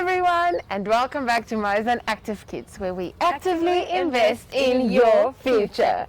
everyone, and welcome back to Marizan Active Kids, where we actively invest in your future.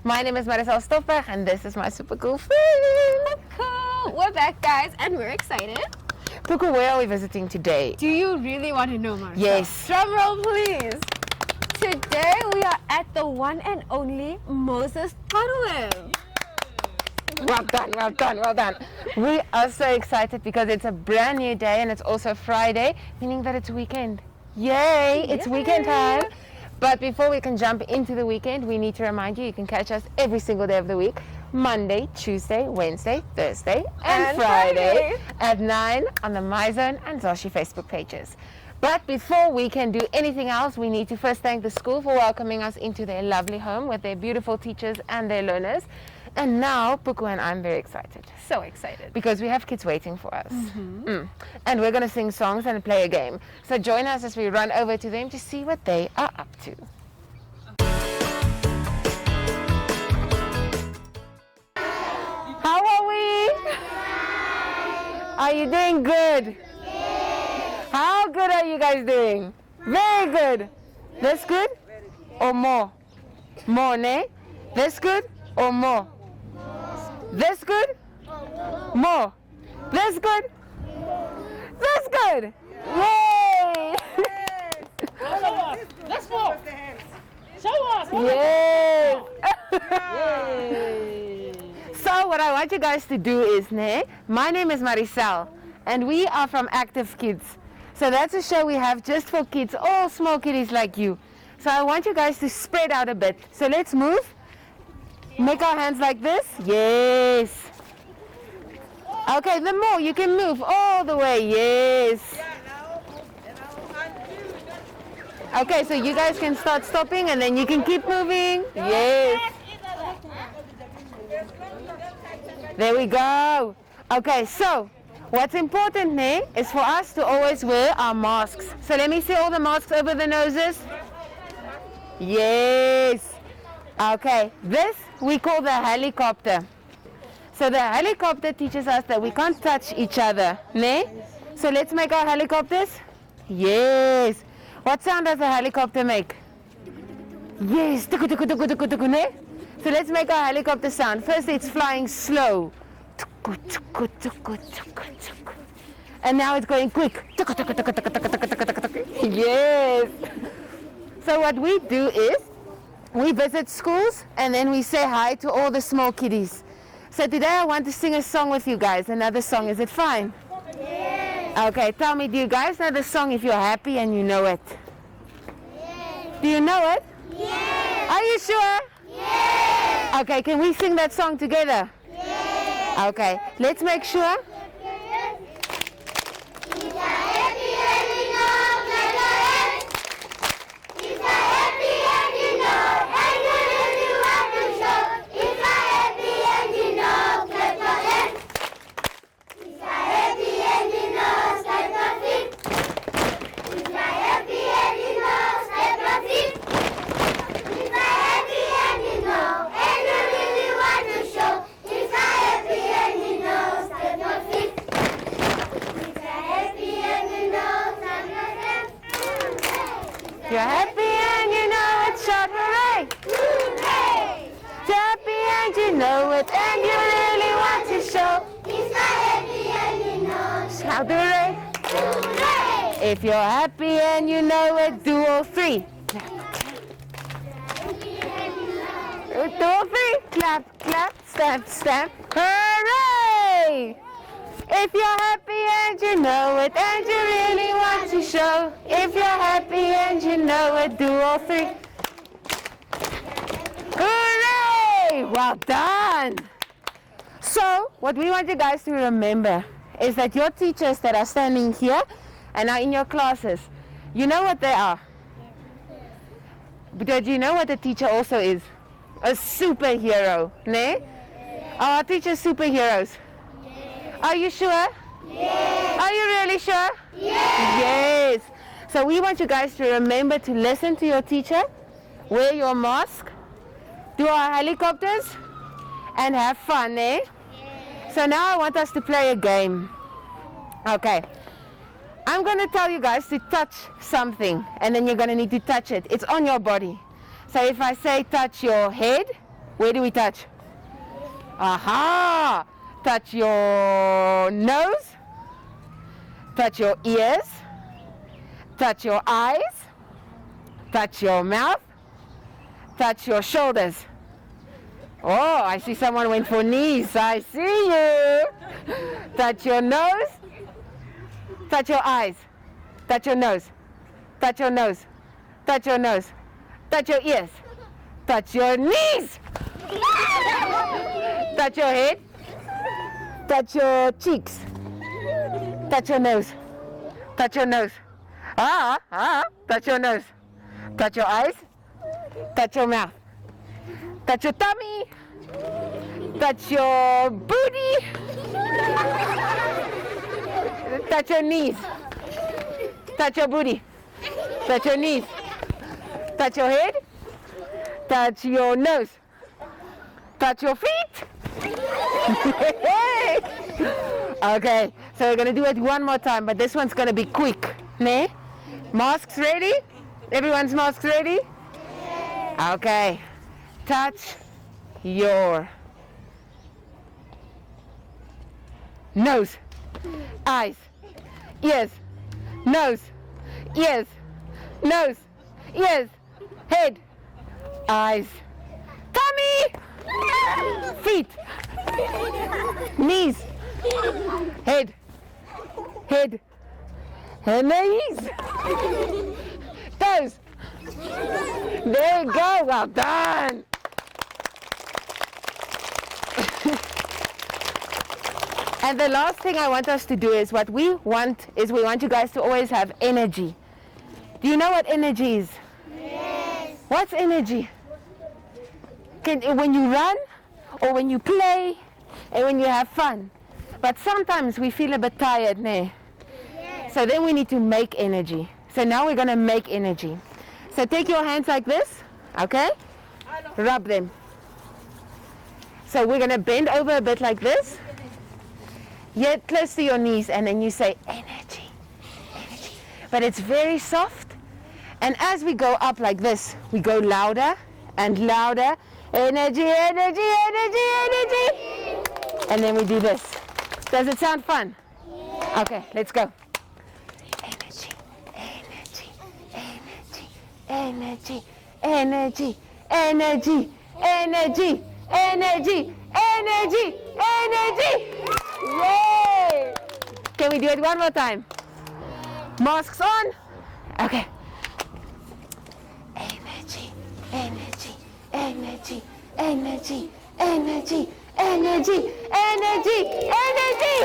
My name is Marisol Stoffberg, and this is my super cool friend. Cool. We're back, guys, and we're excited. Puku, where are we visiting today? Do you really want to know, Marisol? Yes. Drum roll, please. Today we are at the one and only Moses Garoeb. Well done, well done, well done. We are so excited because it's a brand new day and it's also Friday, meaning that it's weekend. Yay, it's weekend time. But before we can jump into the weekend, we need to remind you can catch us every single day of the week, Monday, Tuesday, Wednesday, Thursday, and Friday at 9 on the MyZone and Zacky Facebook pages. But before we can do anything else, we need to first thank the school for welcoming us into their lovely home with their beautiful teachers and their learners. And now, Puku and I'm very excited. So excited. Because we have kids waiting for us. And we're going to sing songs and play a game. So join us as we run over to them to see what they are up to. How are we? Are you doing good? How good are you guys doing? Very good. That's good? Or more? More, ne? That's good? Or more? This good? More. This good? This good. Yay! Let's go. Show us. Yes. So what I want you guys to do is, my name is Marisol, and we are from Active Kids. So that's a show we have just for kids, all small kiddies like you. So I want you guys to spread out a bit. So let's move. Make our hands like this. Yes. Okay, the more you can move all the way. Yes. Okay, so you guys can start stopping and then you can keep moving. Yes. There we go. Okay, so what's important, is for us to always wear our masks. So let me see all the masks over the noses. Yes. Okay, this we call the helicopter. So the helicopter teaches us that we can't touch each other, So let's make our helicopters. Yes. What sound does a helicopter make? Yes. Tuku, tuku, tuku, tuku, tuku, ne? So let's make our helicopter sound. First it's flying slow. Tuku, tuku, tuku, tuku, tuku. And now it's going quick. Tuku, tuku, tuku, tuku, tuku, tuku, tuku, tuku, tuku. Yes. So what we do is we visit schools and then we say hi to all the small kiddies. So today I want to sing a song with you guys. Another song, is it fine? Yes. Okay, tell me, do you guys know the song if you're happy and you know it? Yes. Do you know it? Yes. Are you sure? Yes. Okay, can we sing that song together? Yes. Okay, let's make sure. You're happy and you know it, shout hooray! Hooray! You're happy and you know it, and you really want to show. He's not happy and you know it. Shout hooray! Hooray! If you're happy and you know it, do all three. Do all three. Clap, clap, stamp, stamp. Hooray! If you're happy and you know it, and you really want to show. If you're happy and you know it, do all three. Hooray! Well done! So, what we want you guys to remember is that your teachers that are standing here and are in your classes, you know what they are. But do you know what a teacher also is? A superhero, ne? Are our teachers superheroes? Are you sure? Yes. Are you really sure? Yes. So we want you guys to remember to listen to your teacher, wear your mask, do our helicopters, and have fun, eh? So now I want us to play a game. Okay. I'm going to tell you guys to touch something, and then you're going to need to touch it. It's on your body. So if I say touch your head, where do we touch? Aha! Touch your nose, touch your ears, touch your eyes, touch your mouth, touch your shoulders. Oh, I see someone went for knees. I see you. Touch your nose, touch your eyes, touch your nose, touch your nose, touch your nose, touch your ears, touch your knees, touch your head, touch your cheeks, touch your nose, touch your nose, touch your nose, touch your eyes, touch your mouth, touch your tummy, touch your booty, touch your knees, touch your booty, touch your knees, touch your head, touch your nose, touch your feet. Okay, so we're going to do it one more time, but this one's going to be quick. Ne? Masks ready? Everyone's masks ready? Okay. Touch your nose, eyes, ears, nose, ears, nose, ears, head, eyes, tummy, feet, knees, head, and knees, toes. There you go, well done. And the last thing I want us to do is we want you guys to always have energy. Do you know what energy is? Yes. What's energy? When you run, or when you play, and when you have fun. But sometimes we feel a bit tired, ne? Yes. So then we need to make energy. So now we're going to make energy. So take your hands like this, okay? Rub them. So we're going to bend over a bit like this. Get close to your knees, and then you say energy, energy. But it's very soft. And as we go up like this, we go louder and louder. Energy, energy, energy, energy. And then we do this. Does it sound fun? Yeah. Okay, let's go. Energy, energy, energy, energy, energy, energy, energy, energy, energy, energy. Yay! Can we do it one more time? Masks on. Okay. Energy, energy, energy, energy, energy, energy, energy, energy.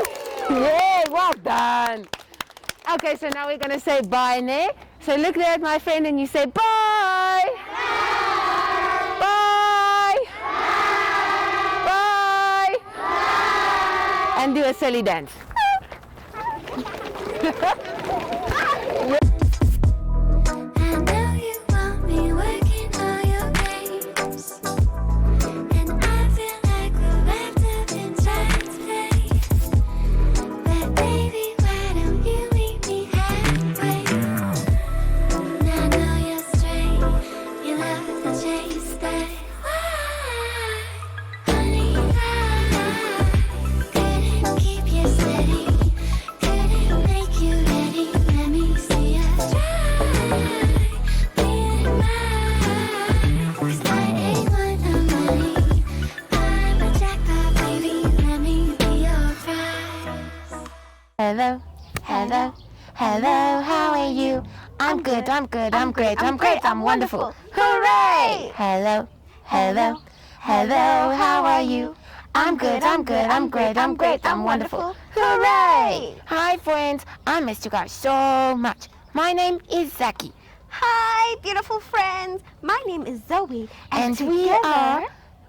Yay! Well done. Okay, so now we're gonna say bye, ne? So look there at my friend and you say bye. Bye. Bye. Bye. Bye. And do a silly dance. Hello, hello, hello, how are you? I'm good, I'm good, I'm great, I'm great, I'm wonderful. Hooray! Hello, hello, hello, how are you? I'm good, I'm good, I'm great, I'm great, I'm wonderful. Hooray! Hi friends, I missed you guys so much. My name is Zacky. Hi, beautiful friends. My name is Zoe, And we are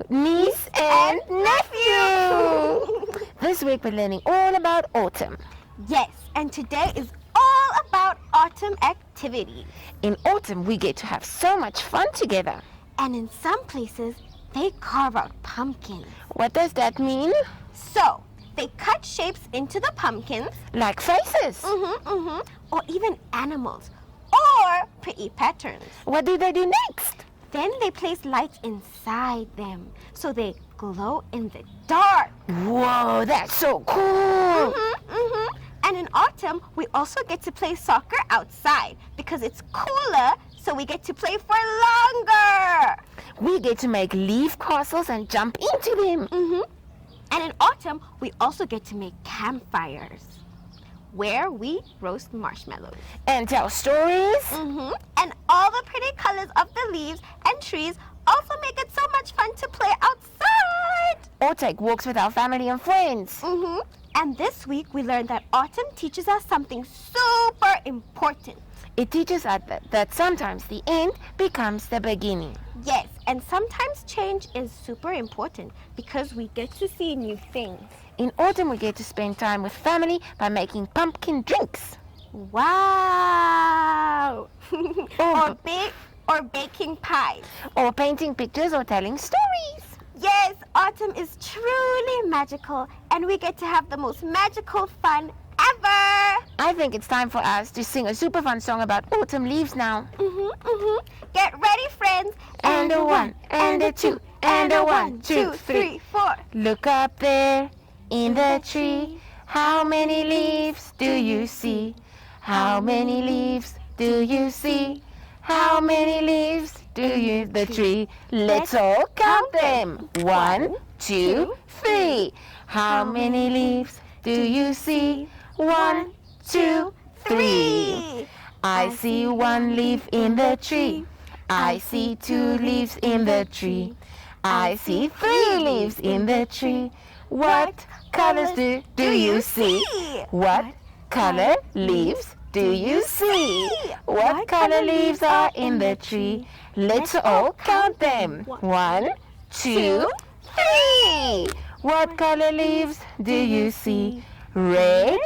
niece and nephew. This week we're learning all about autumn. Yes, and today is all about autumn activities. In autumn we get to have so much fun together. And in some places, they carve out pumpkins. What does that mean? So, they cut shapes into the pumpkins. Like faces. Or even animals. Or pretty patterns. What do they do next? Then they place lights inside them, so they glow in the dark. Whoa, that's so cool. And in autumn, we also get to play soccer outside because it's cooler, so we get to play for longer. We get to make leaf castles and jump into them. And in autumn, we also get to make campfires where we roast marshmallows. And tell stories. And all the pretty colors of the leaves and trees also make it so much fun to play outside. Or take walks with our family and friends. And this week, we learned that autumn teaches us something super important. It teaches us that sometimes the end becomes the beginning. Yes, and sometimes change is super important because we get to see new things. In autumn, we get to spend time with family by making pumpkin drinks. Wow! or baking pies. Or painting pictures or telling stories. Yes, autumn is truly magical, and we get to have the most magical fun ever. I think it's time for us to sing a super fun song about autumn leaves now. Get ready, friends. And a 1, and a 2, and a 1, 2, 3, 4. Look up there in the tree. How many leaves do you see? How many leaves do you see? How many leaves do you the tree? Let's all count them. 1, 2, 3. How many leaves do you see? 1, 2, 3. I see 1 leaf in the tree. I see 2 leaves in the tree. I see 3 leaves in the tree. What colors do you see? What color leaves do you see? What color leaves are in the tree? Let's all count them. 1, 2, 3. What color leaves do you see? Red,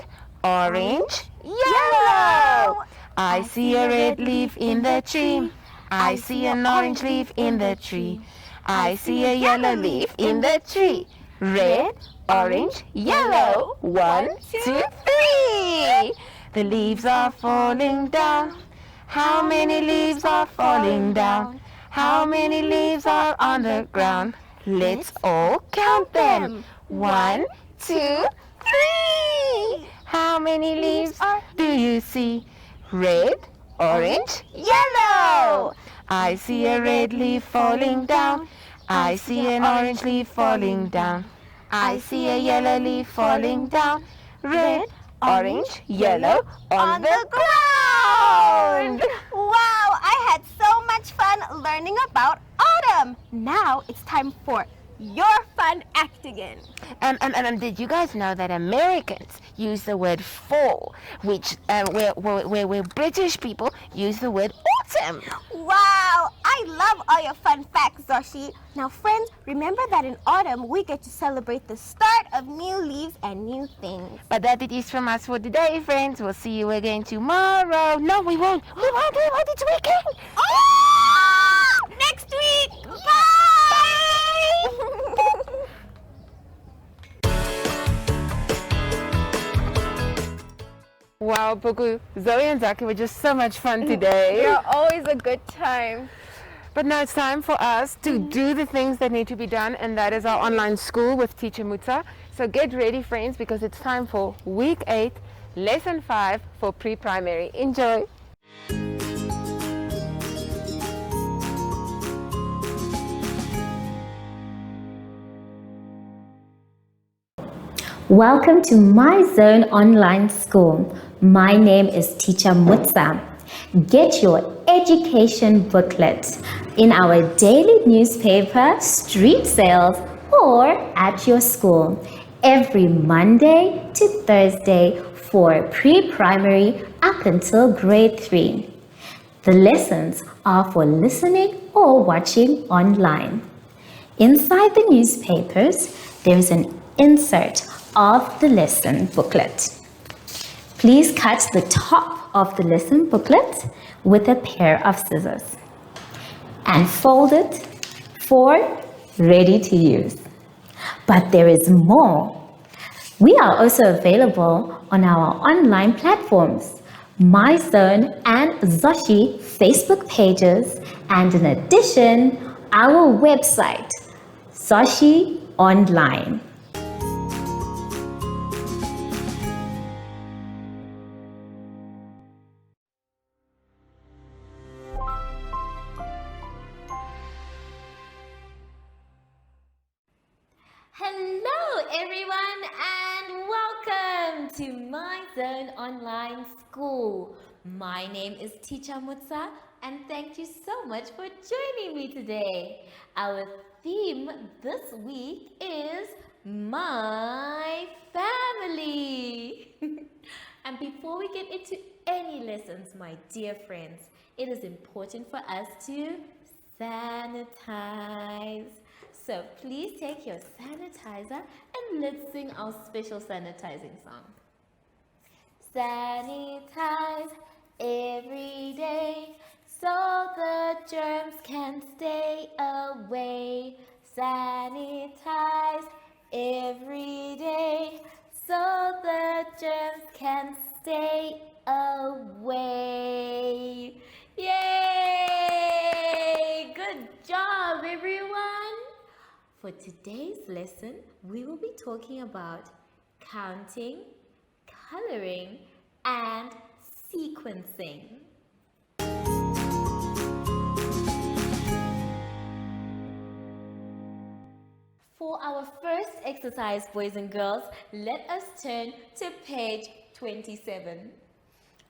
orange, yellow. I see a red leaf in the tree. I see an orange leaf in the tree. I see a yellow leaf in the tree. Red, orange, yellow. 1, 2, 3. The leaves are falling down. How many leaves are falling down? How many leaves are on the ground? Let's all count them. 1, 2, 3. How many leaves do you see? Red, orange, yellow. I see a red leaf falling down. I see an orange leaf falling down. I see a yellow leaf falling down. Red, orange, yellow on the ground. Wow, I had so much fun learning about autumn. Now it's time for your fun act again. And did you guys know that Americans use the word fall, which where British people use the word autumn? Wow, I love all your fun facts, Zoshi. Now, friends, remember that in autumn we get to celebrate the start of new leaves and new things. But that it is from us for today, friends. We'll see you again tomorrow. No, we won't. We won't. It's weekend. Oh! Next week. Bye. Wow, Puku, Zoe and Zacky were just so much fun today. You're always a good time. But now it's time for us to do the things that need to be done, and that is our online school with Teacher Mutsa. So get ready, friends, because it's time for week 8, lesson 5 for pre-primary. Enjoy. Welcome to My Zone Online School. My name is Teacher Mutsa. Get your education booklet in our daily newspaper, street sales, or at your school every Monday to Thursday for pre-primary up until grade 3. The lessons are for listening or watching online. Inside the newspapers, there is an insert of the lesson booklet. Please cut the top of the lesson booklet with a pair of scissors and fold it for ready to use. But there is more. We are also available on our online platforms, MyZone and Zacky Facebook pages, and in addition, our website, Zacky Online. Hello everyone and welcome to My Zone Online School. My name is Teacher Mutsa and thank you so much for joining me today. Our theme this week is My Family. And before we get into any lessons, my dear friends, it is important for us to sanitize. So please take your sanitizer and let's sing our special sanitizing song. Sanitize every day so the germs can stay away. Sanitize every day so the germs can stay away. Yay! Good job, everyone! For today's lesson, we will be talking about counting, coloring, and sequencing. For our first exercise, boys and girls, let us turn to page 27.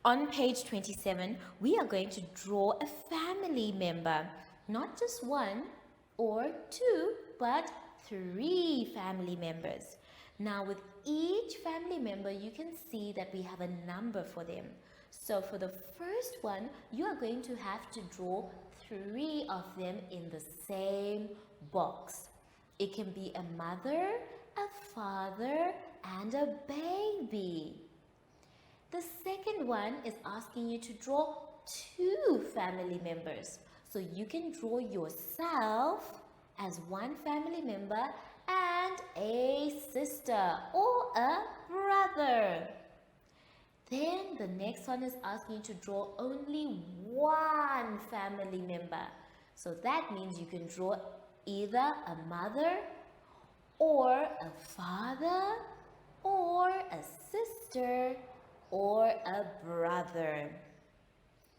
On page 27, we are going to draw a family member, not just one or two, but 3 family members. Now with each family member, you can see that we have a number for them. So for the first one, you are going to have to draw 3 of them in the same box. It can be a mother, a father, and a baby. The second one is asking you to draw 2 family members. So you can draw yourself as one family member and a sister or a brother. Then the next one is asking you to draw only one family member. So that means you can draw either a mother or a father or a sister or a brother.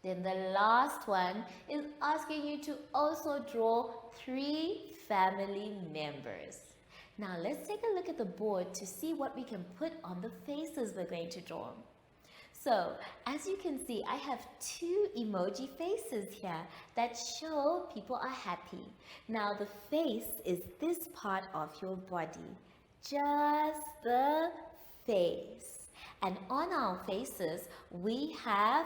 Then the last one is asking you to also draw 3 family members. Now let's take a look at the board to see what we can put on the faces we're going to draw. So as you can see, I have 2 emoji faces here that show people are happy. Now the face is this part of your body, just the face. And on our faces, we have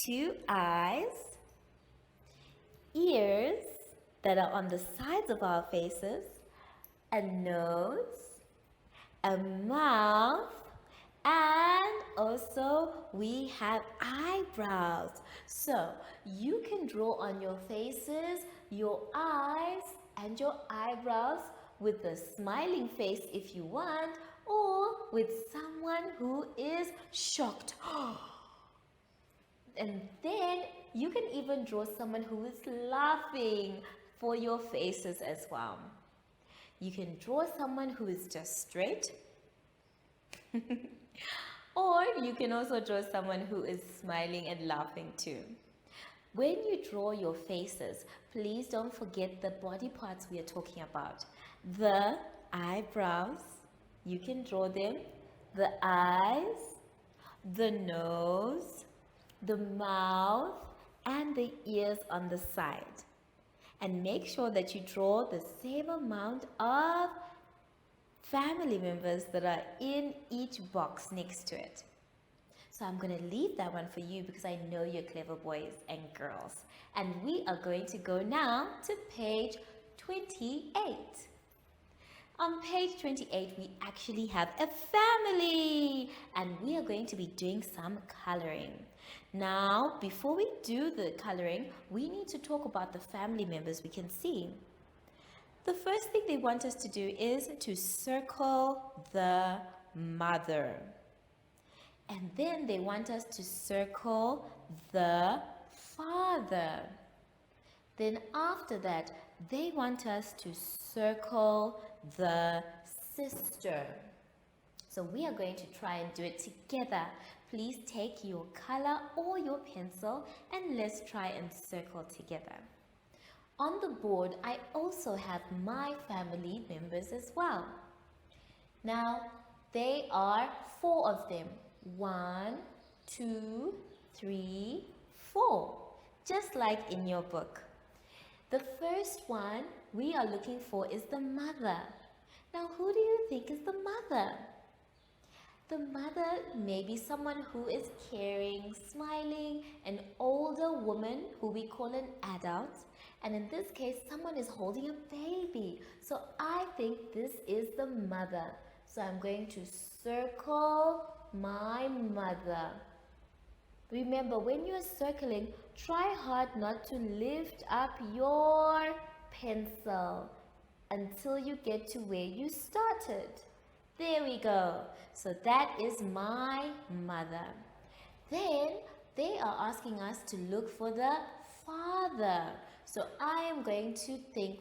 2 eyes, ears that are on the sides of our faces, a nose, a mouth, and also we have eyebrows. So you can draw on your faces, your eyes, and your eyebrows with a smiling face if you want, or with someone who is shocked. And then you can even draw someone who is laughing for your faces as well. You can draw someone who is just straight. Or you can also draw someone who is smiling and laughing too. When you draw your faces, please don't forget the body parts we are talking about. The eyebrows, you can draw them. The eyes, the nose, the mouth, and the ears on the side. And make sure that you draw the same amount of family members that are in each box next to it. So I'm going to leave that one for you because I know you're clever boys and girls. And we are going to go now to page 28. On page 28, we actually have a family and we are going to be doing some coloring. Now, before we do the coloring, we need to talk about the family members we can see. The first thing they want us to do is to circle the mother. And then they want us to circle the father. Then after that, they want us to circle the sister. So we are going to try and do it together. Please take your color or your pencil and let's try and circle together. On the board, I also have my family members as well. Now, they are 4 of them. 1, 2, 3, 4. Just like in your book. The first one we are looking for is the mother. Now, who do you think is the mother? The mother may be someone who is caring, smiling, an older woman who we call an adult. And in this case, someone is holding a baby. So I think this is the mother. So I'm going to circle my mother. Remember, when you're circling, try hard not to lift up your pencil until you get to where you started. There we go. So that is my mother. Then they are asking us to look for the father. So I am going to think,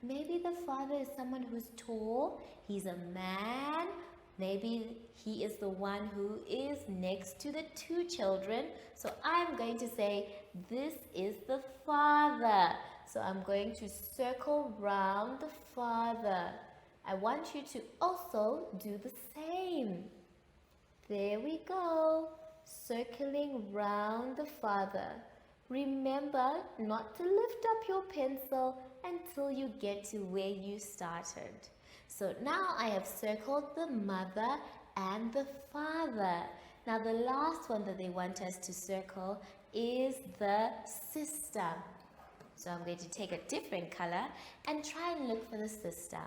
maybe the father is someone who's tall. He's a man. Maybe he is the one who is next to the 2 children. So I'm going to say, this is the father. So I'm going to circle round the father. I want you to also do the same. There we go. Circling round the father. Remember not to lift up your pencil until you get to where you started. So now I have circled the mother and the father. Now the last one that they want us to circle is the sister. So I'm going to take a different color and try and look for the sister.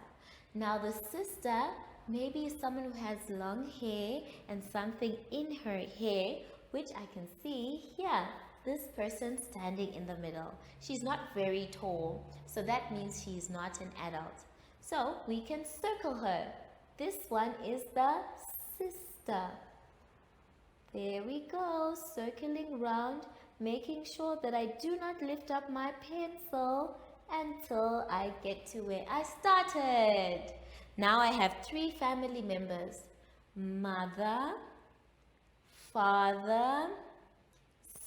Now the sister maybe is someone who has long hair and something in her hair, which I can see here. This person standing in the middle. She's not very tall, so that means she's not an adult. So we can circle her. This one is the sister. There we go, circling round, making sure that I do not lift up my pencil until I get to where I started. Now I have 3 family members. Mother, father,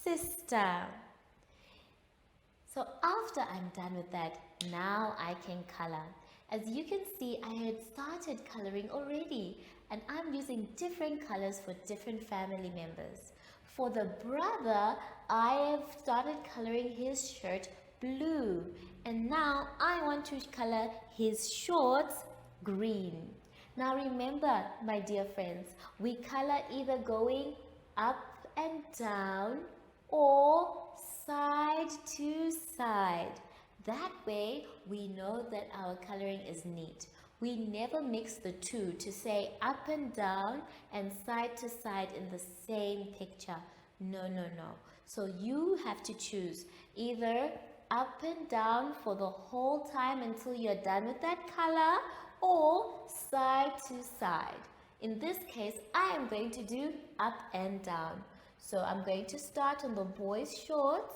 sister. So after I'm done with that, now I can color. As you can see, I had started coloring already and I'm using different colors for different family members. For the brother, I have started coloring his shirt blue and now I want to color his shorts green. Now remember, my dear friends, we color either going up and down or side to side. That way we know that our coloring is neat. We never mix the 2 to say up and down and side to side in the same picture. No. So you have to choose either up and down for the whole time until you're done with that color or side to side. In this case, I am going to do up and down. So I'm going to start on the boys' shorts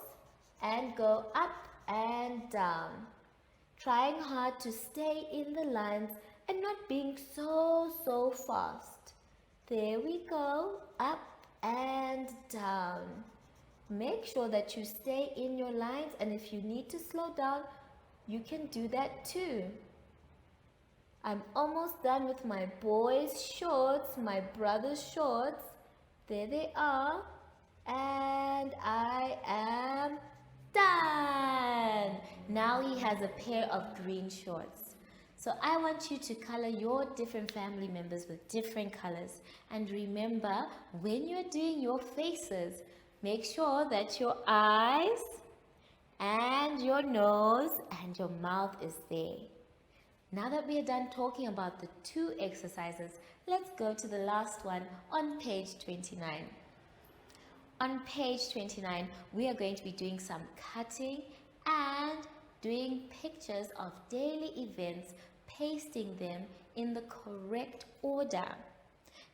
and go up and down. Trying hard to stay in the lines and not being so fast. There we go, up and down. Make sure that you stay in your lines, and if you need to slow down, you can do that too. I'm almost done with my boys' shorts, my brother's shorts. There they are. And I am done. Now he has a pair of green shorts. So I want you to color your different family members with different colors. And remember, when you're doing your faces, make sure that your eyes and your nose and your mouth is there. Now that we are done talking about the two exercises, let's go to the last one on page 29. On page 29, we are going to be doing some cutting and doing pictures of daily events, pasting them in the correct order.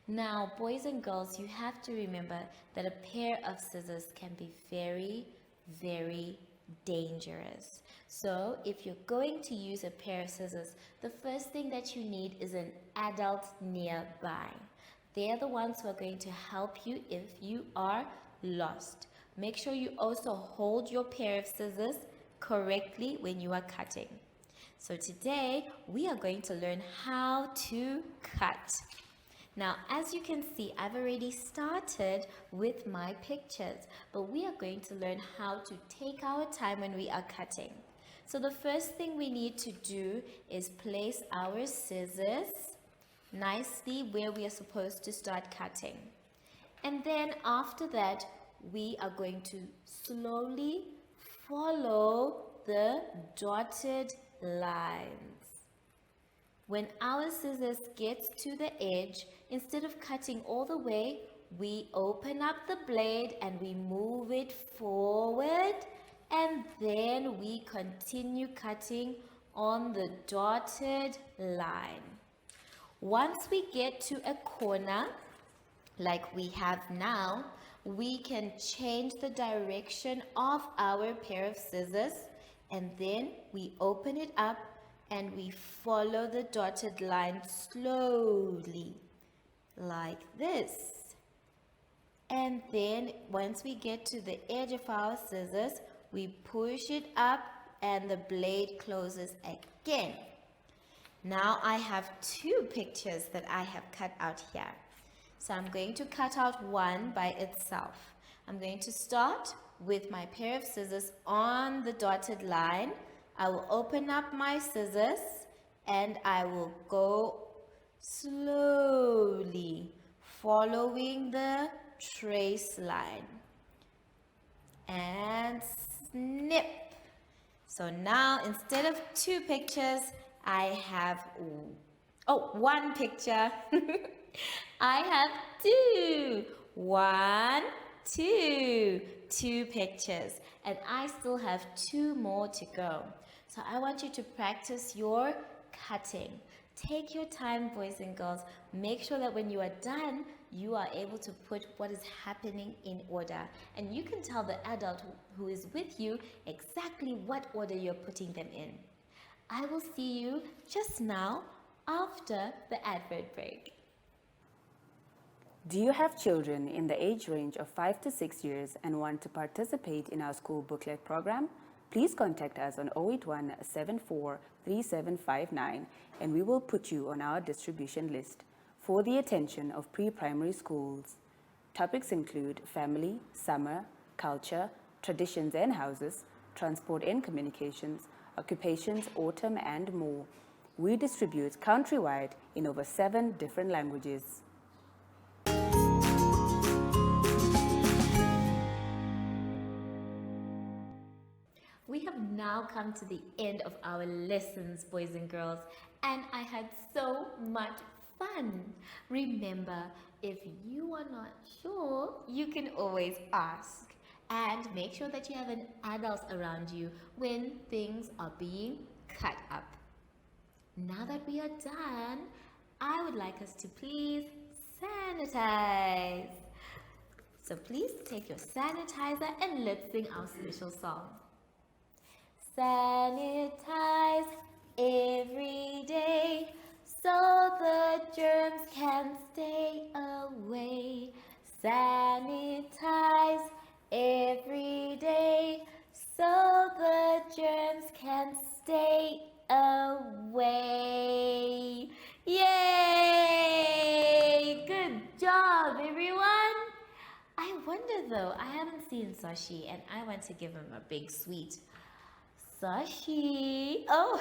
Now, boys and girls, you have to remember that a pair of scissors can be very, very dangerous. So if you're going to use a pair of scissors, the first thing that you need is an adult nearby. They're the ones who are going to help you if you are lost. Make sure you also hold your pair of scissors correctly when you are cutting. So today we are going to learn how to cut. Now, as you can see, I've already started with my pictures, but we are going to learn how to take our time when we are cutting. So the first thing we need to do is place our scissors nicely where we are supposed to start cutting. And then after that, we are going to slowly follow the dotted lines. When our scissors get to the edge, instead of cutting all the way, we open up the blade and we move it forward, and then we continue cutting on the dotted line. Once we get to a corner, like we have now, we can change the direction of our pair of scissors, and then we open it up and we follow the dotted line slowly, like this. And then once we get to the edge of our scissors, we push it up and the blade closes again. Now I have two pictures that I have cut out here. So I'm going to cut out one by itself. I'm going to start with my pair of scissors on the dotted line. I will open up my scissors and I will go slowly following the trace line and snip. So now instead of two pictures, I have one picture. I have two. One, two pictures. And I still have two more to go. So I want you to practice your cutting. Take your time, boys and girls. Make sure that when you are done, you are able to put what is happening in order. And you can tell the adult who is with you exactly what order you're putting them in. I will see you just now after the advert break. Do you have children in the age range of 5 to 6 years and want to participate in our school booklet program? Please contact us on 081 74 3759 and we will put you on our distribution list for the attention of pre-primary schools. Topics include family, summer, culture, traditions and houses, transport and communications, occupations, autumn and more. We distribute countrywide in over 7 different languages. We have now come to the end of our lessons, boys and girls, and I had so much fun. Remember, if you are not sure, you can always ask. And make sure that you have an adult around you when things are being cut up. Now that we are done, I would like us to please sanitize. So please take your sanitizer and let's sing our special song. Sanitize every day so the germs can stay away. Sanitize every day so the germs can stay away. Yay! Good job, everyone! I wonder though, I haven't seen Sashi and I want to give him a big sweet. Sashi! Oh!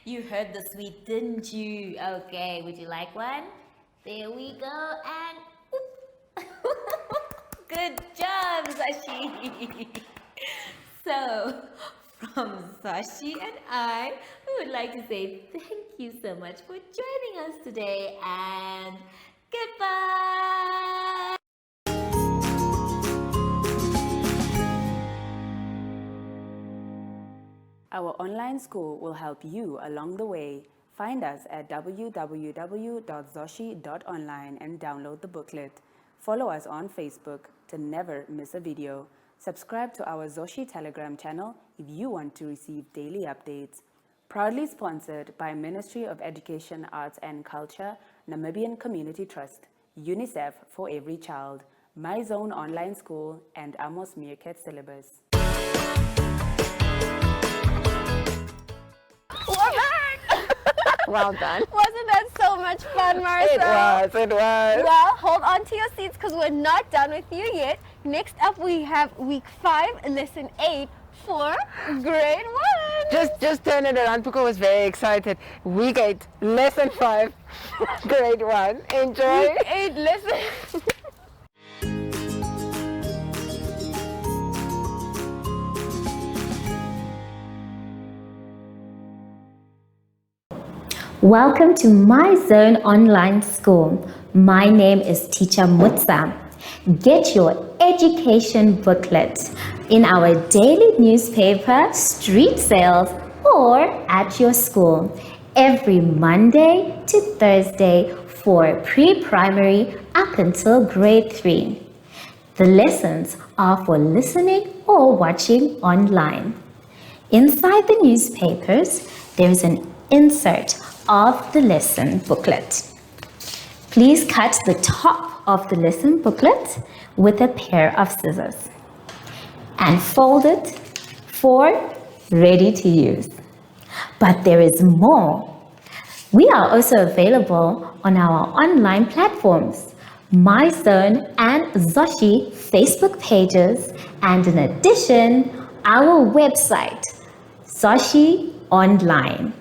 You heard the sweet, didn't you? Okay, would you like one? There we go, and good job, Zashi. So, from Zashi and I, we would like to say thank you so much for joining us today, and goodbye. Our online school will help you along the way. Find us at www.zoshi.online and download the booklet. Follow us on Facebook to never miss a video. Subscribe to our Zoshi Telegram channel if you want to receive daily updates. Proudly sponsored by Ministry of Education, Arts and Culture, Namibian Community Trust, UNICEF for Every Child, My Zone Online School, and Amos Meerkat Syllabus. We're back! Well done. Wasn't that so much fun, Marcel? It was. Well, hold on to your seats because we're not done with you yet. Next up, we have week 5, lesson 8 for grade 1. Just turn it around. Puko was very excited. Week 8, lesson 5, grade 1. Enjoy. Week 8, lesson. Welcome to My Zone Online School. My name is Teacher Mutsa. Get your education booklet in our daily newspaper, street sales, or at your school every Monday to Thursday for pre-primary up until grade 3. The lessons are for listening or watching online. Inside the newspapers, there is an insert of the lesson booklet. Please cut the top of the lesson booklet with a pair of scissors and fold it for ready to use. But there is more. We are also available on our online platforms, MyZone and Zoshi Facebook pages, and in addition, our website, Zoshi Online.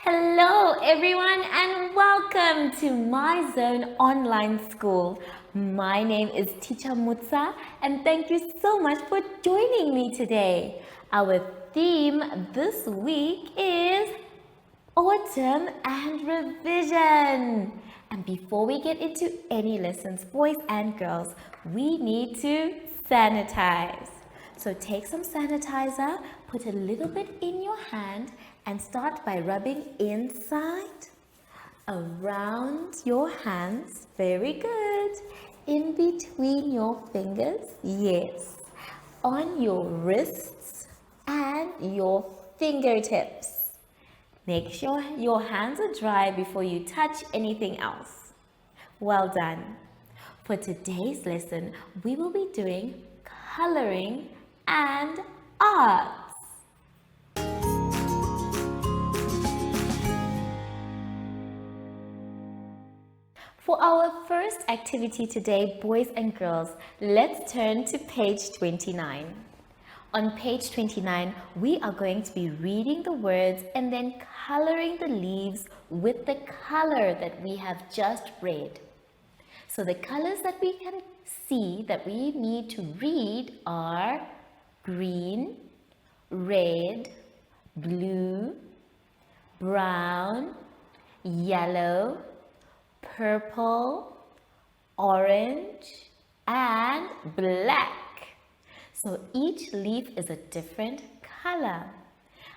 Hello everyone and welcome to My Zone Online School. My name is Teacher Mutsa and thank you so much for joining me today. Our theme this week is Autumn and Revision. And before we get into any lessons, boys and girls, we need to sanitize. So take some sanitizer, put a little bit in your hand and start by rubbing inside, around your hands, very good, in between your fingers, yes, on your wrists and your fingertips. Make sure your hands are dry before you touch anything else. Well done. For today's lesson, we will be doing coloring and arts. For our first activity today, boys and girls, let's turn to page 29. On page 29, we are going to be reading the words and then coloring the leaves with the color that we have just read. So the colors that we can see that we need to read are green, red, blue, brown, yellow, purple, orange, and black. So each leaf is a different color.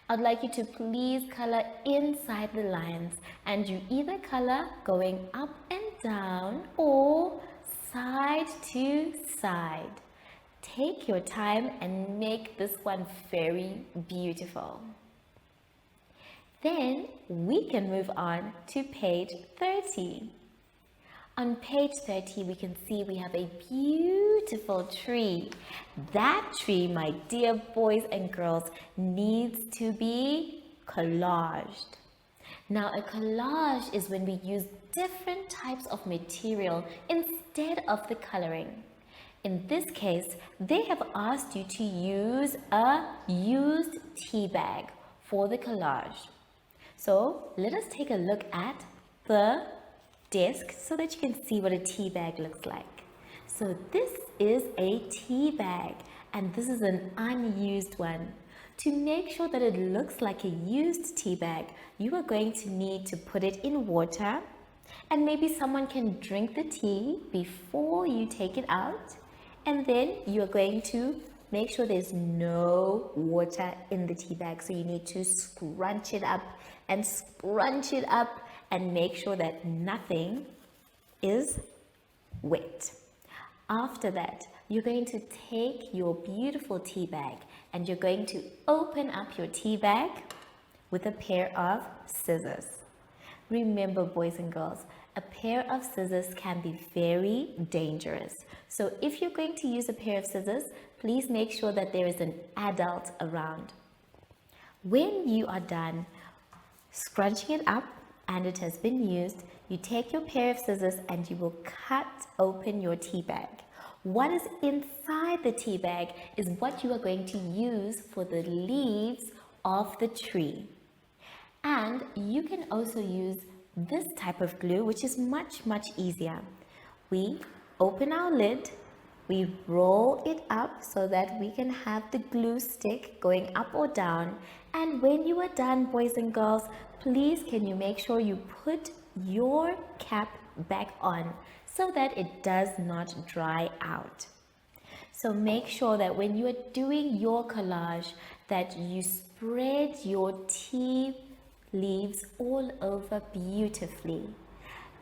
I'd like you to please color inside the lines, and you either color going up and down or side to side. Take your time and make this one very beautiful. Then we can move on to page 30. On page 30, we can see we have a beautiful tree. That tree, my dear boys and girls, needs to be collaged. Now, a collage is when we use different types of material instead of the coloring. In this case, they have asked you to use a used tea bag for the collage. So let us take a look at the desk so that you can see what a tea bag looks like. So this is a tea bag and this is an unused one. To make sure that it looks like a used tea bag, you are going to need to put it in water and maybe someone can drink the tea before you take it out, and then you are going to make sure there's no water in the tea bag. So you need to scrunch it up and scrunch it up and make sure that nothing is wet. After that, you're going to take your beautiful tea bag and you're going to open up your tea bag with a pair of scissors. Remember, boys and girls, a pair of scissors can be very dangerous. So if you're going to use a pair of scissors, please make sure that there is an adult around. When you are done scrunching it up and it has been used, you take your pair of scissors and you will cut open your tea bag. What is inside the tea bag is what you are going to use for the leaves of the tree. And you can also use this type of glue, which is much easier. We open our lid, we roll it up so that we can have the glue stick going up or down. And when you are done, boys and girls, please can you make sure you put your cap back on so that it does not dry out. So make sure that when you are doing your collage that you spread your tea leaves all over beautifully.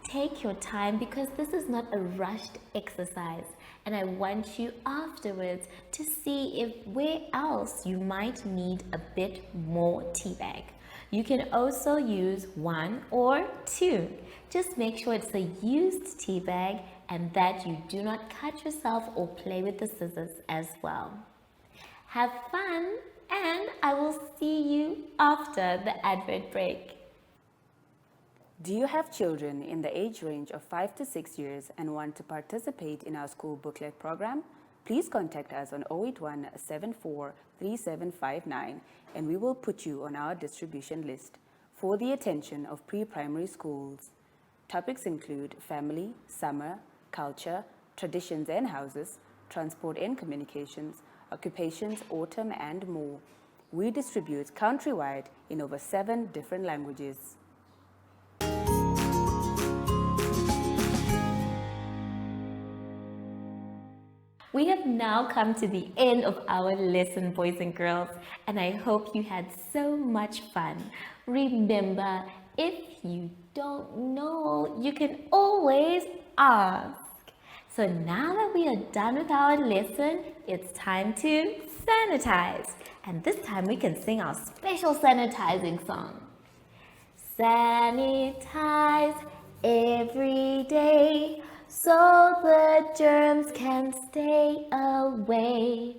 Take your time because this is not a rushed exercise, and I want you afterwards to see if where else you might need a bit more tea bag. You can also use 1 or 2. Just make sure it's a used tea bag and that you do not cut yourself or play with the scissors as well. Have fun, and I will see you after the advert break. Do you have children in the age range of 5 to 6 years and want to participate in our school booklet program? Please contact us on 081 74 3759 and we will put you on our distribution list. For the attention of pre-primary schools, topics include family, summer, culture, traditions and houses, transport and communications, occupations, autumn and more. We distribute countrywide in over 7 different languages. We have now come to the end of our lesson, boys and girls, and I hope you had so much fun. Remember, if you don't know, you can always ask. So now that we are done with our lesson, it's time to sanitize. And this time we can sing our special sanitizing song. Sanitize every day so the germs can stay away.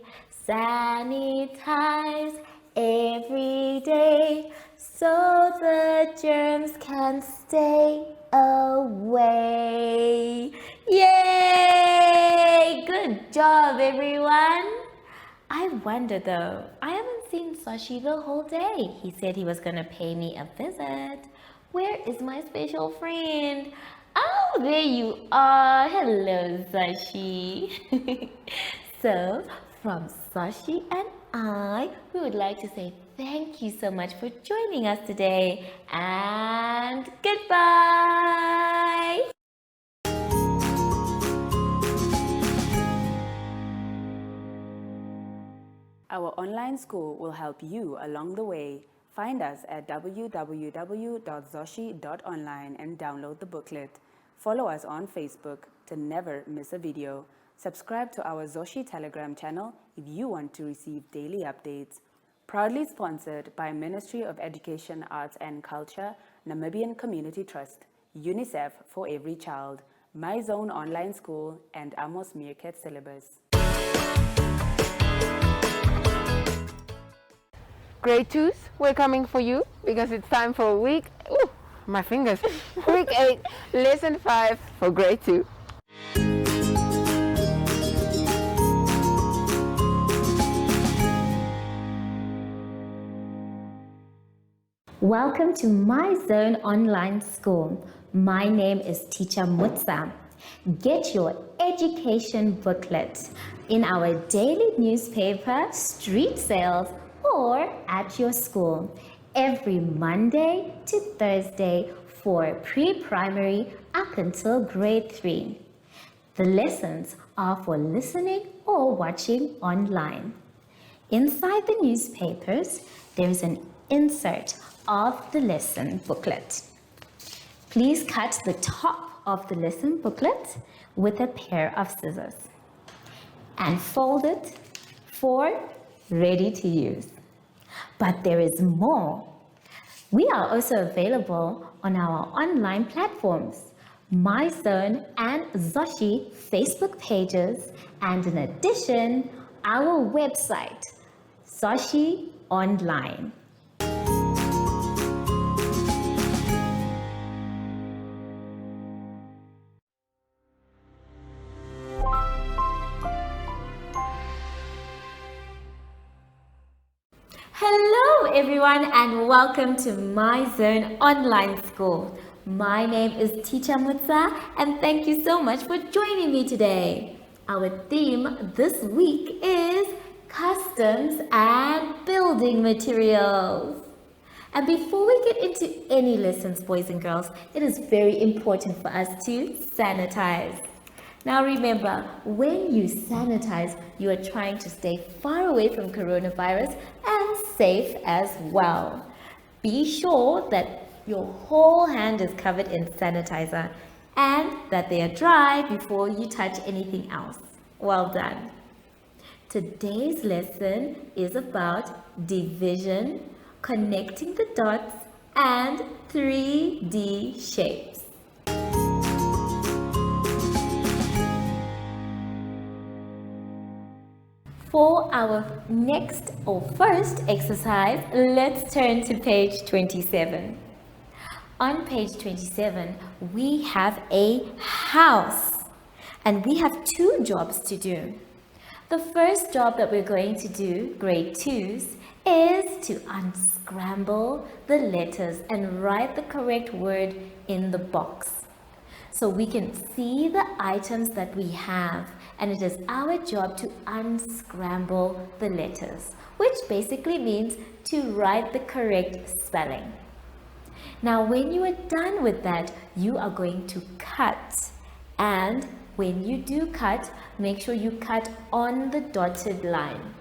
Sanitize every day so the germs can stay away. Yay! Good job, everyone. I wonder though, I haven't seen Sashi the whole day. He said he was going to pay me a visit. Where is my special friend? Oh, there you are. Hello, Sashi. So, from Sashi and I, we would like to say thank you so much for joining us today, and goodbye. Our online school will help you along the way. Find us at www.zoshi.online and download the booklet. Follow us on Facebook to never miss a video. Subscribe to our Zoshi Telegram channel if you want to receive daily updates. Proudly sponsored by Ministry of Education, Arts and Culture, Namibian Community Trust, UNICEF for Every Child, My Zone Online School, and Amos Meerkat Syllabus. Grade 2s, we're coming for you because it's time for a week. Ooh, my fingers. Week 8, lesson 5 for grade 2. Welcome to My Zone Online School. My name is Teacher Mutsa. Get your education booklet in our daily newspaper, street sales, or at your school every Monday to Thursday for pre-primary up until grade 3. The lessons are for listening or watching online. Inside the newspapers, there is an insert of the lesson booklet. Please cut the top of the lesson booklet with a pair of scissors and fold it for ready to use. But there is more. We are also available on our online platforms, MyZone and Zacky Facebook pages, and in addition, our website, Zacky Online. Hello everyone and welcome to My Zone Online School. My name is Teacher Mutsa and thank you so much for joining me today. Our theme this week is customs and building materials. And before we get into any lessons, boys and girls, it is very important for us to sanitize. Now remember, when you sanitize, you are trying to stay far away from coronavirus and safe as well. Be sure that your whole hand is covered in sanitizer and that they are dry before you touch anything else. Well done. Today's lesson is about division, connecting the dots, and 3D shapes. For our next or first exercise, let's turn to page 27. On page 27, we have a house and we have 2 jobs to do. The first job that we're going to do, grade 2s, is to unscramble the letters and write the correct word in the box. So we can see the items that we have, and it is our job to unscramble the letters, which basically means to write the correct spelling. Now when you are done with that, you are going to cut, and when you do cut, make sure you cut on the dotted line.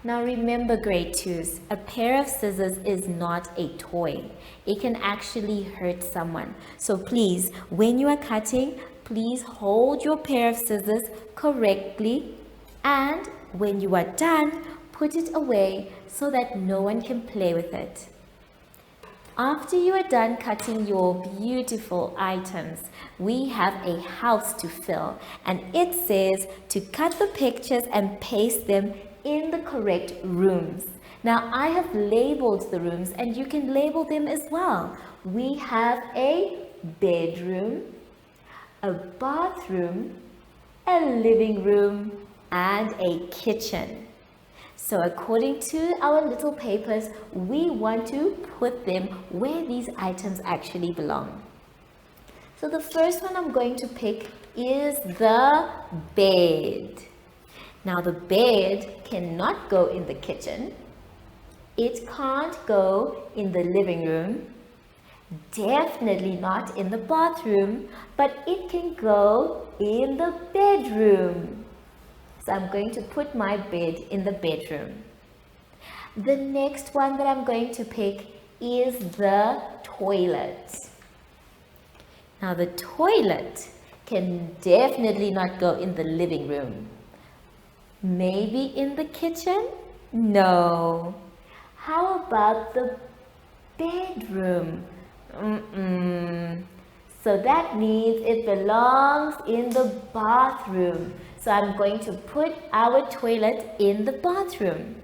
Now remember, grade 2s, a pair of scissors is not a toy. It can actually hurt someone. So please, when you are cutting, please hold your pair of scissors correctly, and when you are done, put it away so that no one can play with it. After you are done cutting your beautiful items, we have a house to fill, and it says to cut the pictures and paste them in the correct rooms. Now I have labeled the rooms and you can label them as well. We have a bedroom, a bathroom, a living room, and a kitchen. So according to our little papers, we want to put them where these items actually belong. So the first one I'm going to pick is the bed. Now the bed cannot go in the kitchen. It can't go in the living room. Definitely not in the bathroom, but it can go in the bedroom. So I'm going to put my bed in the bedroom. The next one that I'm going to pick is the toilet. Now the toilet can definitely not go in the living room. Maybe in the kitchen? No. How about the bedroom? So that means it belongs in the bathroom. So I'm going to put our toilet in the bathroom.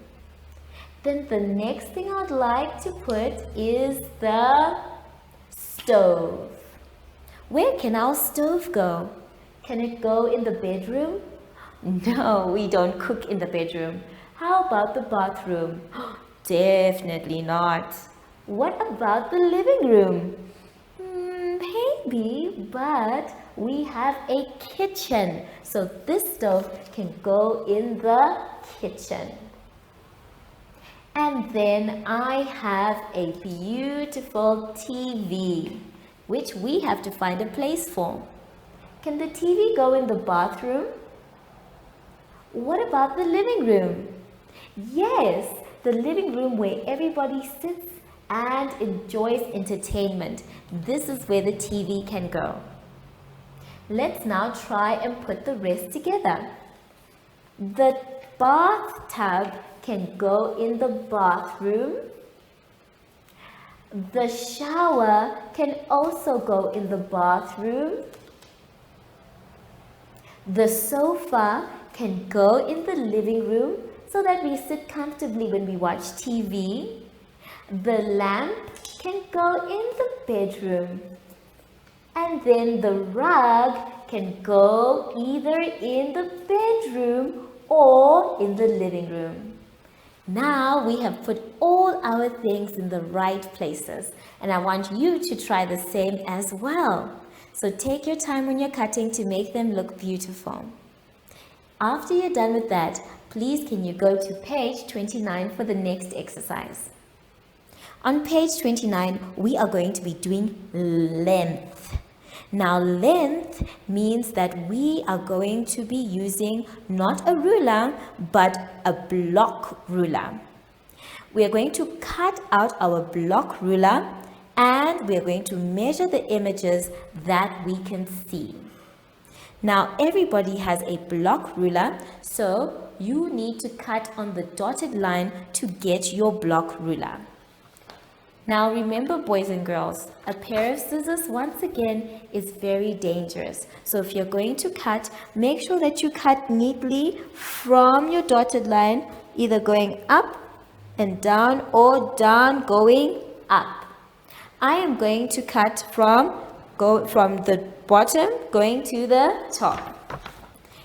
Then the next thing I'd like to put is the Stove. Where can our stove go? Can it go in the bedroom? No, we don't cook in the bedroom. How about the bathroom? Definitely not. What about the living room? Maybe, but we have a kitchen. So this stove can go in the kitchen. And then I have a beautiful TV, which we have to find a place for. Can the TV go in the bathroom? What about the living room? Yes, the living room where everybody sits and enjoys entertainment. This is where the TV can go. Let's now try and put the rest together. The bathtub can go in the bathroom. The shower can also go in the bathroom. The sofa can go in the living room so that we sit comfortably when we watch TV. The lamp can go in the bedroom. And then the rug can go either in the bedroom or in the living room. Now we have put all our things in the right places, and I want you to try the same as well. So take your time when you're cutting to make them look beautiful. After you're done with that, please can you go to page 29 for the next exercise. On page 29, we are going to be doing length. Now, length means that we are going to be using not a ruler, but a block ruler. We are going to cut out our block ruler and we are going to measure the images that we can see. Now, everybody has a block ruler, so you need to cut on the dotted line to get your block ruler. Now remember, boys and girls, a pair of scissors once again is very dangerous. So if you're going to cut, make sure that you cut neatly from your dotted line, either going up and down or down going up. I am going to cut from the bottom going to the top.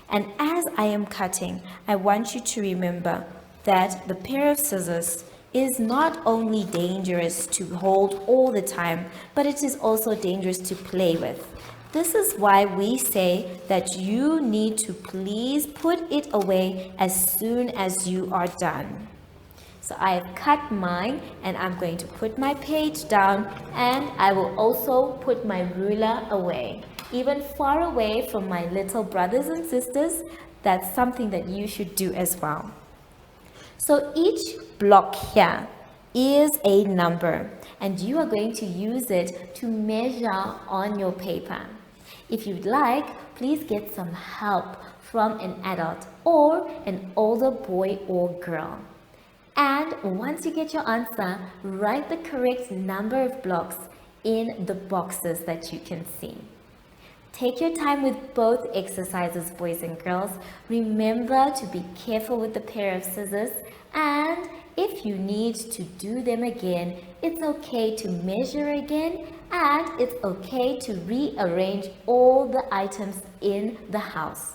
And as I am cutting, I want you to remember that the pair of scissors is not only dangerous to hold all the time, but it is also dangerous to play with. This is why we say that you need to please put it away as soon as you are done. So I have cut mine and I'm going to put my page down, and I will also put my ruler away, even far away from my little brothers and sisters. That's something that you should do as well. So each block here is a number, and you are going to use it to measure on your paper. If you'd like, please get some help from an adult or an older boy or girl. And once you get your answer, write the correct number of blocks in the boxes that you can see. Take your time with both exercises, boys and girls. Remember to be careful with the pair of scissors, and if you need to do them again, it's okay to measure again, and it's okay to rearrange all the items in the house.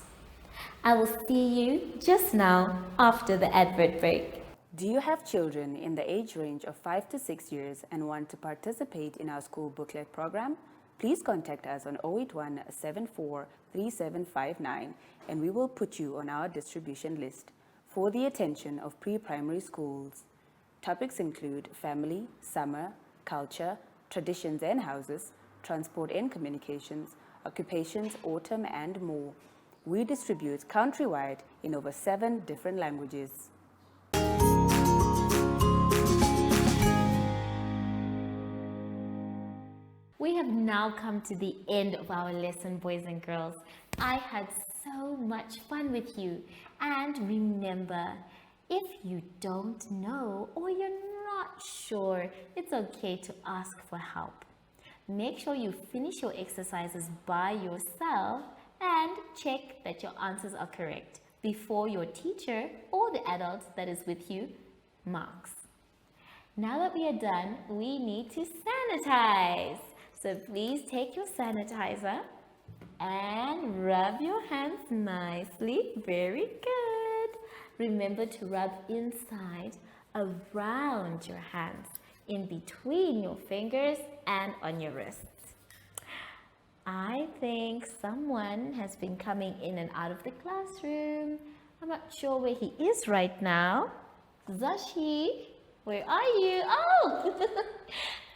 I will see you just now after the advert break. Do you have children in the age range of 5 to 6 years and want to participate in our school booklet program? Please contact us on 081 74 3759 and we will put you on our distribution list for the attention of pre-primary schools. Topics include family, summer, culture, traditions and houses, transport and communications, occupations, autumn and more. We distribute countrywide in over 7 different languages. We have now come to the end of our lesson, boys and girls. I had so much fun with you. And remember, if you don't know or you're not sure, it's okay to ask for help. Make sure you finish your exercises by yourself and check that your answers are correct before your teacher or the adult that is with you marks. Now that we are done, we need to sanitize. So please take your sanitizer and rub your hands nicely. Very good. Remember to rub inside, around your hands, in between your fingers and on your wrists. I think someone has been coming in and out of the classroom. I'm not sure where he is right now. Zacky, where are you? Oh,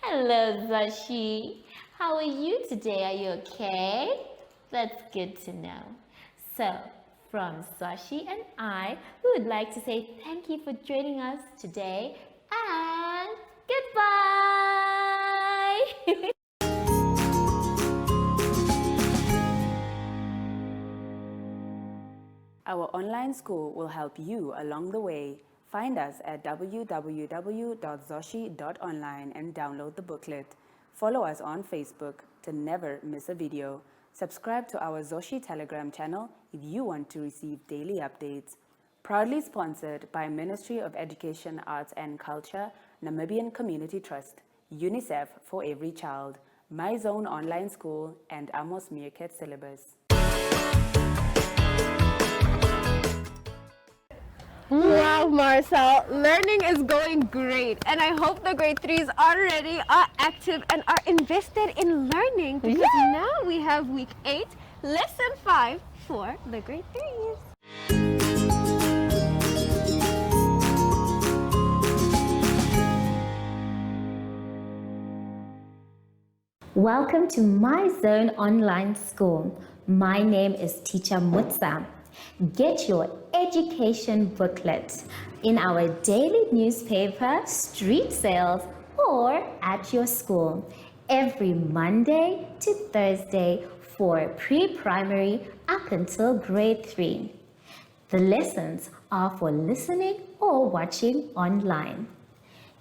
hello Zacky. How are you today? Are you okay? That's good to know. So, from Zacky and I, we would like to say thank you for joining us today and goodbye. Our online school will help you along the way. Find us at www.zoshi.online and download the booklet. Follow us on Facebook to never miss a video. Subscribe to our Zoshi Telegram channel if you want to receive daily updates. Proudly sponsored by Ministry of Education, Arts and Culture, Namibian Community Trust, UNICEF for Every Child, My Zone Online School, and Amos Meerkat Syllabus. Wow, Marcel, learning is going great, and I hope the grade 3s are ready, are active, and are invested in learning, because now we have week 8, lesson 5 for the grade 3s. Welcome to My Zone Online School. My name is Teacher Mutsa. Get your education booklet in our daily newspaper, street sales, or at your school every Monday to Thursday for pre-primary up until grade 3. The lessons are for listening or watching online.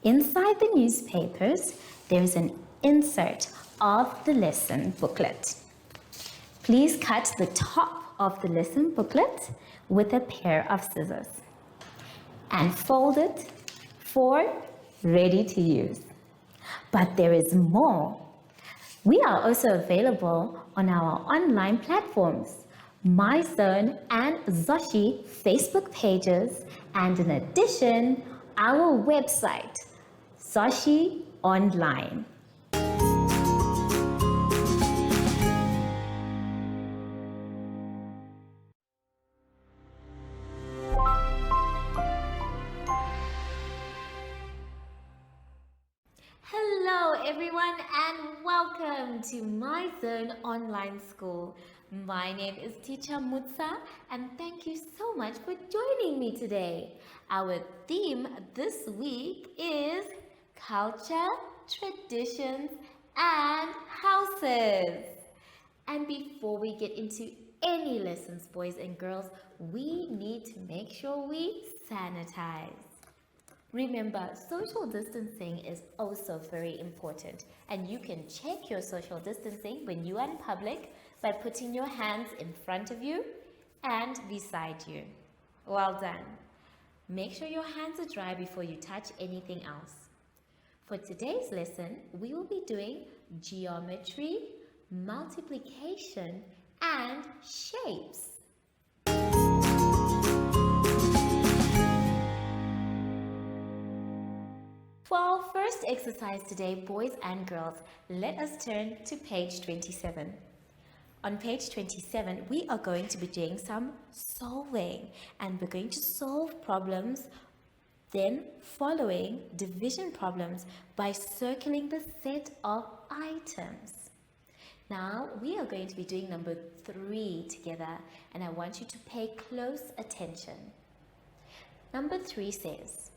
Inside the newspapers, there is an insert of the lesson booklet. Please cut the top of the lesson booklet with a pair of scissors and fold it for ready to use. But there is more. We are also available on our online platforms, My Zone and Zoshi Facebook pages, and in addition, our website, Zoshi Online. Hello everyone and welcome to My Zone Online School. My name is Teacher Mutsa and thank you so much for joining me today. Our theme this week is culture, traditions and houses. And before we get into any lessons, boys and girls, we need to make sure we sanitize. Remember, social distancing is also very important, and you can check your social distancing when you are in public by putting your hands in front of you and beside you. Well done. Make sure your hands are dry before you touch anything else. For today's lesson, we will be doing geometry, multiplication, and shapes. For our first exercise today, boys and girls, let us turn to page 27. On page 27, we are going to be doing some solving, and we're going to solve problems, then following division problems by circling the set of items. Now, we are going to be doing number 3 together, and I want you to pay close attention. Number 3 says,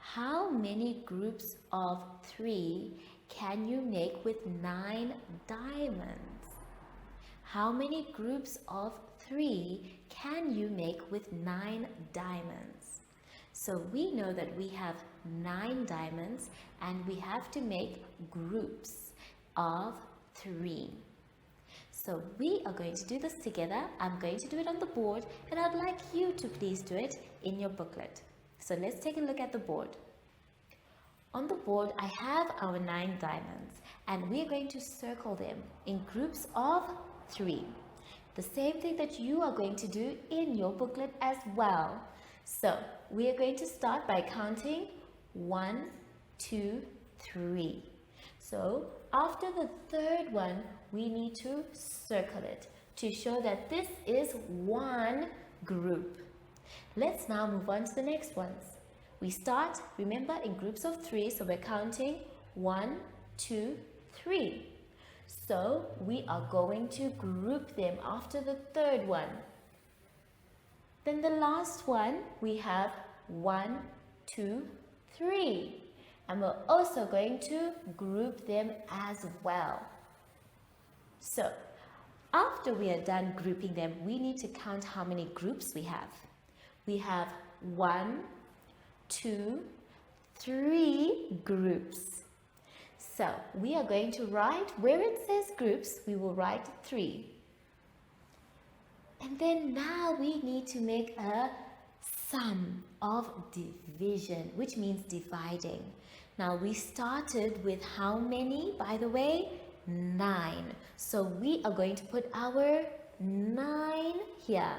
how many groups of 3 can you make with 9 diamonds? How many groups of 3 can you make with 9 diamonds? So we know that we have 9 diamonds and we have to make groups of 3. So we are going to do this together. I'm going to do it on the board and I'd like you to please do it in your booklet. So let's take a look at the board. On the board, I have our 9 diamonds, and we are going to circle them in groups of 3. The same thing that you are going to do in your booklet as well. So, we are going to start by counting 1, 2, 3. So, after the third one, we need to circle it to show that this is one group. Let's now move on to the next ones. We start, remember, in groups of 3, so we're counting 1, 2, 3. So we are going to group them after the third one. Then the last one, we have 1, 2, 3. And we're also going to group them as well. So after we are done grouping them, we need to count how many groups we have. We have 1, 2, 3 groups. So we are going to write, where it says groups, we will write 3. And then now we need to make a sum of division, which means dividing. Now we started with how many, by the way? 9. So we are going to put our 9 here.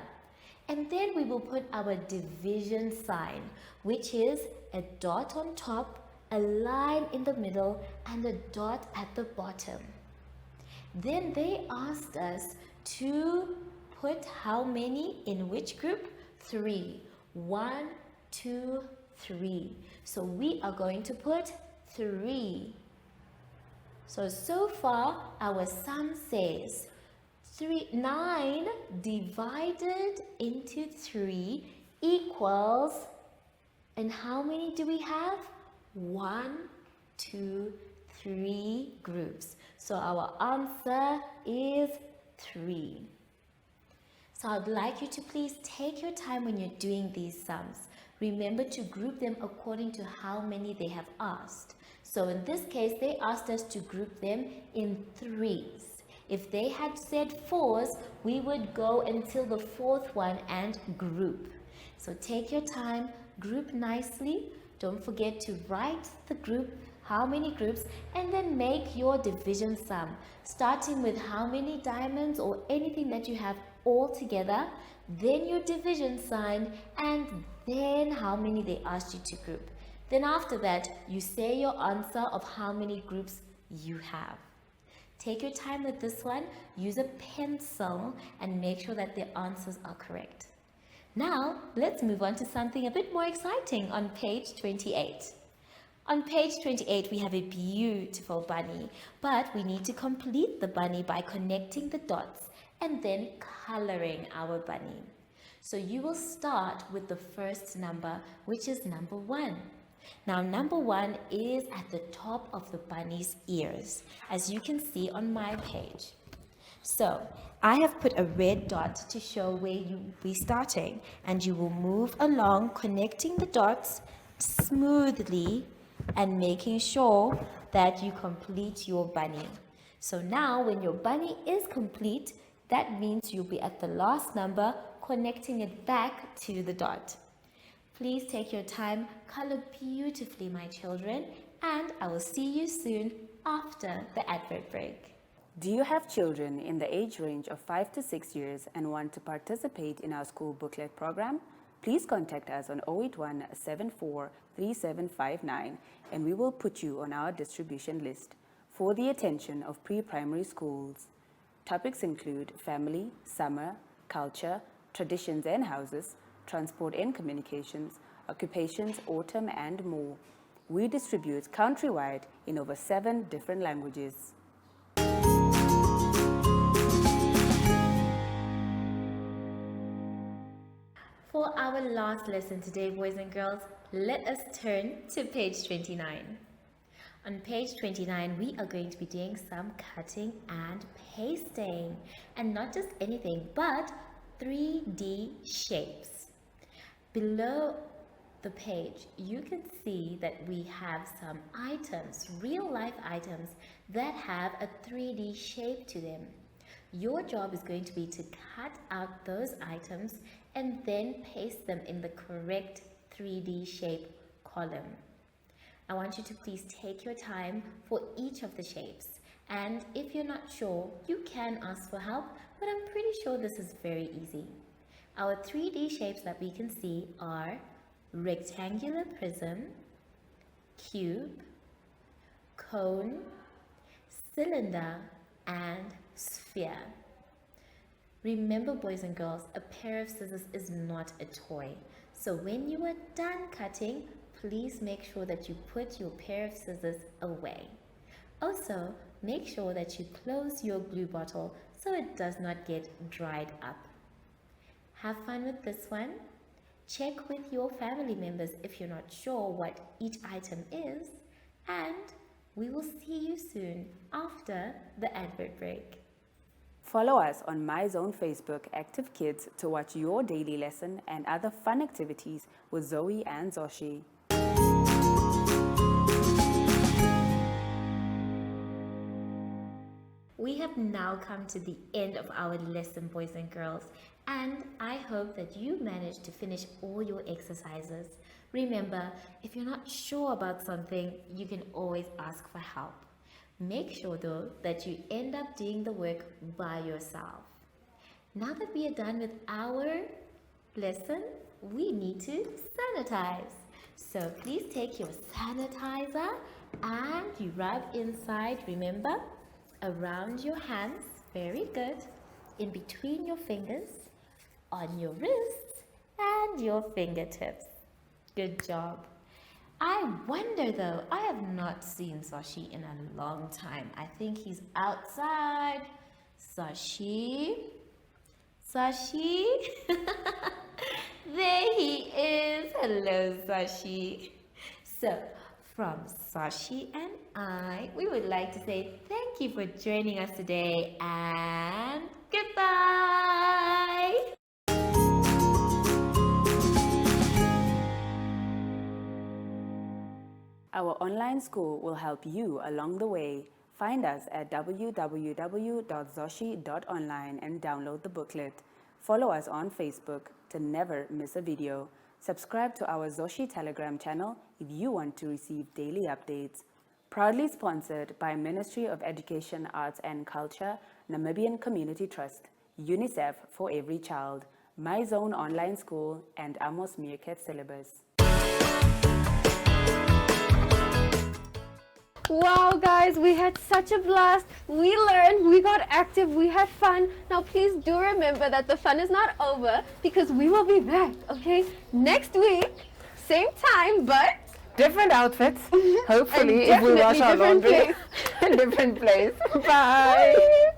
And then we will put our division sign, which is a dot on top, a line in the middle, and a dot at the bottom. Then they asked us to put how many in which group? 3. 1, 2, 3. So we are going to put 3. So far our sum says 9 divided into 3 equals, and how many do we have? 1, 2, 3 groups. So our answer is 3. So I'd like you to please take your time when you're doing these sums. Remember to group them according to how many they have asked. So in this case, they asked us to group them in 3s. If they had said 4s, we would go until the 4th one and group. So take your time, group nicely. Don't forget to write the group, how many groups, and then make your division sum, starting with how many diamonds or anything that you have all together, then your division sign, and then how many they asked you to group. Then after that, you say your answer of how many groups you have. Take your time with this one, use a pencil, and make sure that the answers are correct. Now, let's move on to something a bit more exciting on page 28. On page 28, we have a beautiful bunny, but we need to complete the bunny by connecting the dots and then coloring our bunny. So you will start with the first number, which is number 1. Now, number 1 is at the top of the bunny's ears, as you can see on my page. So, I have put a red dot to show where you will be starting, and you will move along connecting the dots smoothly and making sure that you complete your bunny. So now when your bunny is complete, that means you'll be at the last number, connecting it back to the dot. Please take your time, color beautifully, my children, and I will see you soon after the advert break. Do you have children in the age range of 5 to 6 years and want to participate in our school booklet program? Please contact us on 081 74 3759 and we will put you on our distribution list for the attention of pre-primary schools. Topics include family, summer, culture, traditions and houses, transport and communications, occupations, autumn and more. We distribute countrywide in over 7 different languages. For our last lesson today, boys and girls, let us turn to page 29. On page 29, we are going to be doing some cutting and pasting. And not just anything, but 3D shapes. Below the page, you can see that we have some items, real life items, that have a 3D shape to them. Your job is going to be to cut out those items and then paste them in the correct 3D shape column. I want you to please take your time for each of the shapes. And if you're not sure, you can ask for help, but I'm pretty sure this is very easy. Our 3D shapes that we can see are rectangular prism, cube, cone, cylinder, and sphere. Remember, boys and girls, a pair of scissors is not a toy. So when you are done cutting, please make sure that you put your pair of scissors away. Also, make sure that you close your glue bottle so it does not get dried up. Have fun with this one. Check with your family members if you're not sure what each item is, and we will see you soon after the advert break. Follow us on MyZone Facebook Active Kids to watch your daily lesson and other fun activities with Zoey and Zacky. We have now come to the end of our lesson, boys and girls, and I hope that you managed to finish all your exercises. Remember, if you're not sure about something, you can always ask for help. Make sure though that you end up doing the work by yourself. Now that we are done with our lesson, we need to sanitize. So please take your sanitizer and you rub inside, remember, around your hands, very good, in between your fingers, on your wrists and your fingertips. Good job. I wonder though, I have not seen Zacky in a long time. I think he's outside. Zacky? Zacky? There he is. Hello, Zacky. So, from Zacky and I, we would like to say thank you for joining us today and goodbye. Our online school will help you along the way. Find us at www.zoshi.online and download the booklet. Follow us on Facebook to never miss a video. Subscribe to our Zacky Telegram channel if you want to receive daily updates. Proudly sponsored by Ministry of Education, Arts and Culture, Namibian Community Trust, UNICEF for Every Child, MyZone Online School, and Amos Meerkat Syllabus. Wow, guys, we had such a blast. We learned, we got active, we had fun. Now, please do remember that the fun is not over because we will be back, okay? Next week, same time, but Different outfits. Hopefully, if we wash our laundry. Different place. Bye.